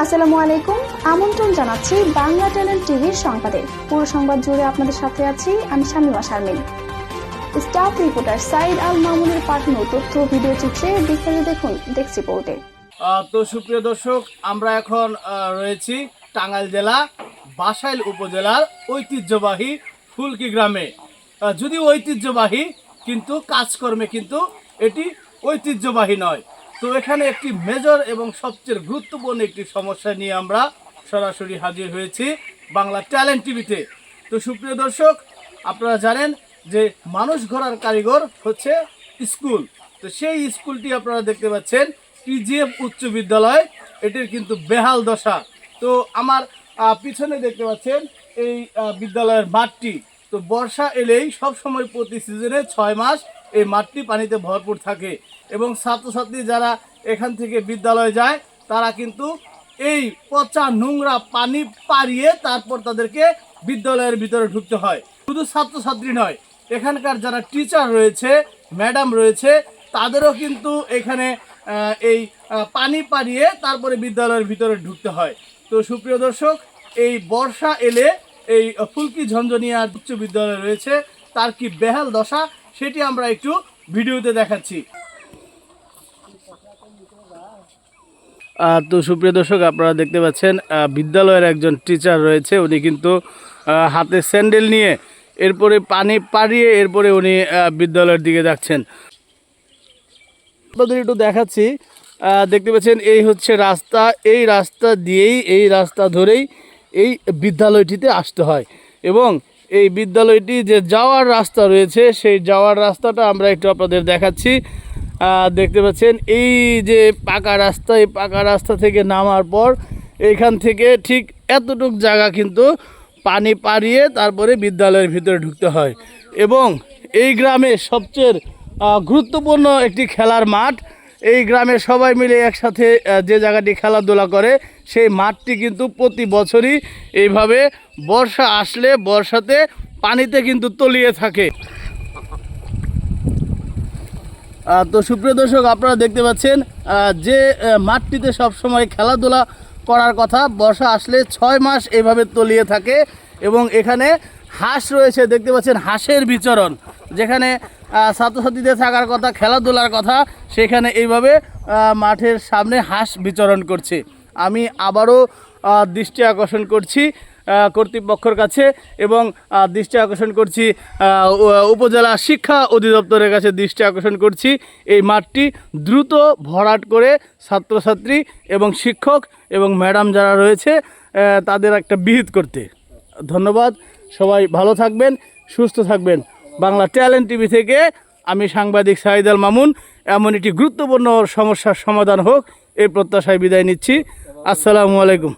আসসালামু আলাইকুম। আমন্ত্রণ জানাচ্ছি বাংলা ট্যালেন্ট টিভির সংবাদে। পুরো সংবাদ জুড়ে আপনাদের সাথে আছি আমি শামিমা শারমিন। স্টাফ রিপোর্টার সাইদ আল মামুনের পাঠানো তথ্য ভিডিও চিত্রে বিস্তারিত দেখুন ডেস্ক রিপোর্টে। তো সুপ্রিয় দর্শক, আমরা এখন রয়েছি টাঙ্গাইল জেলা বাসাইল উপজেলার ঐতিহ্যবাহী ফুলকি গ্রামে। যদিও ঐতিহ্যবাহী, কিন্তু কাজকর্মে কিন্তু এটি ঐতিহ্যবাহী নয়। তো এখানে একটি মেজর এবং সবচেয়ে গুরুত্বপূর্ণ একটি সমস্যা নিয়ে আমরা সরাসরি হাজির হয়েছি বাংলা ট্যালেন্ট টিভিতে। তো সুপ্রিয় দর্শক, আপনারা জানেন যে মানুষ গড়ার কারিগর হচ্ছে স্কুল। তো সেই স্কুলটি আপনারা দেখতে পাচ্ছেন টিজিএফ উচ্চ বিদ্যালয়, এটির কিন্তু বেহাল দশা। তো আমার পিছনে দেখতে পাচ্ছেন এই বিদ্যালয়ের মাঠটি। তো বর্ষা এলেই সব সময় প্রতি সিজনে 6 মাস এই মাঠটি পানিতে ভরপুর থাকে এবং ছাত্রছাত্রী যারা এখান থেকে বিদ্যালয়ে যায় তারা কিন্তু এই পচা নোংরা পানি পাড়িয়ে তারপর তাদেরকে বিদ্যালয়ের ভিতরে ঢুকতে হয়। শুধু ছাত্রছাত্রী নয়, এখানকার যারা টিচার রয়েছে, ম্যাডাম রয়েছে, তাদেরও কিন্তু এখানে এই পানি পাড়িয়ে তারপরে বিদ্যালয়ের ভিতরে ঢুকতে হয়। তো সুপ্রিয় দর্শক, এই বর্ষা এলে এই ফুলকি ঝঞ্ঝনিয়া উচ্চ বিদ্যালয় রয়েছে, তার কি বেহাল দশা সেটি আমরা একটু ভিডিওতে দেখাচ্ছি। তো সুপ্রিয় দর্শক, আপনারা দেখতে পাচ্ছেন বিদ্যালয়ের একজন টিচার রয়েছে, উনি কিন্তু হাতে স্যান্ডেল নিয়ে এরপরে পানি পাড়িয়ে এরপরে উনি বিদ্যালয়ের দিকে যাচ্ছেন। আপনাদের একটু দেখাচ্ছি, দেখতে পাচ্ছেন এই হচ্ছে রাস্তা, এই রাস্তা দিয়েই এই রাস্তা ধরেই এই বিদ্যালয়টিতে আসতে হয় এবং এই বিদ্যালয়টি যে যাওয়ার রাস্তা রয়েছে সেই যাওয়ার রাস্তাটা আমরা একটু আপনাদের দেখাচ্ছি। দেখতে পাচ্ছেন এই যে পাকা রাস্তা, এই পাকা রাস্তা থেকে নামার পর এইখান থেকে ঠিক এতটুক জায়গা কিন্তু পানি পাড়িয়ে তারপরে বিদ্যালয়ের ভিতরে ঢুকতে হয় এবং এই গ্রামে সবচেয়ে গুরুত্বপূর্ণ একটি খেলার মাঠ। এই গ্রামে সবাই মিলে একসাথে যে জায়গাটি খেলাধুলা করে সেই মাঠটি কিন্তু প্রতি বছরই এইভাবে বর্ষা আসলে বর্ষাতে পানিতে কিন্তু তলিয়ে থাকে। তো সুপ্রিয় দর্শক, আপনারা দেখতে পাচ্ছেন যে মাঠটিতে সবসময় খেলাধুলা করার কথা বর্ষা আসলে 6 মাস এভাবে তলিয়ে থাকে এবং এখানে হাঁস রয়েছে, দেখতে পাচ্ছেন হাঁসের বিচরণ। যেখানে ছাত্রছাত্রীদের থাকার কথা, খেলাধুলার কথা, সেখানে এইভাবে মাঠের সামনে হাঁস বিচরণ করছে। আমি আবারও দৃষ্টি আকর্ষণ করছি কর্তৃপক্ষের কাছে এবং দৃষ্টি আকর্ষণ করছি উপজেলা শিক্ষা অধিদপ্তরের কাছে দৃষ্টি আকর্ষণ করছি এই মাঠটি দ্রুত ভরাট করে ছাত্রছাত্রী এবং শিক্ষক এবং ম্যাডাম যারা রয়েছে তাদের একটা বিহিত করতে। ধন্যবাদ, সবাই ভালো থাকবেন, সুস্থ থাকবেন। বাংলা ট্যালেন্ট টিভি থেকে আমি সাংবাদিক সাইদ আল মামুন। এমন একটি গুরুত্বপূর্ণ সমস্যার সমাধান হোক এই প্রত্যাশায় বিদায় নিচ্ছি। আসসালামু আলাইকুম।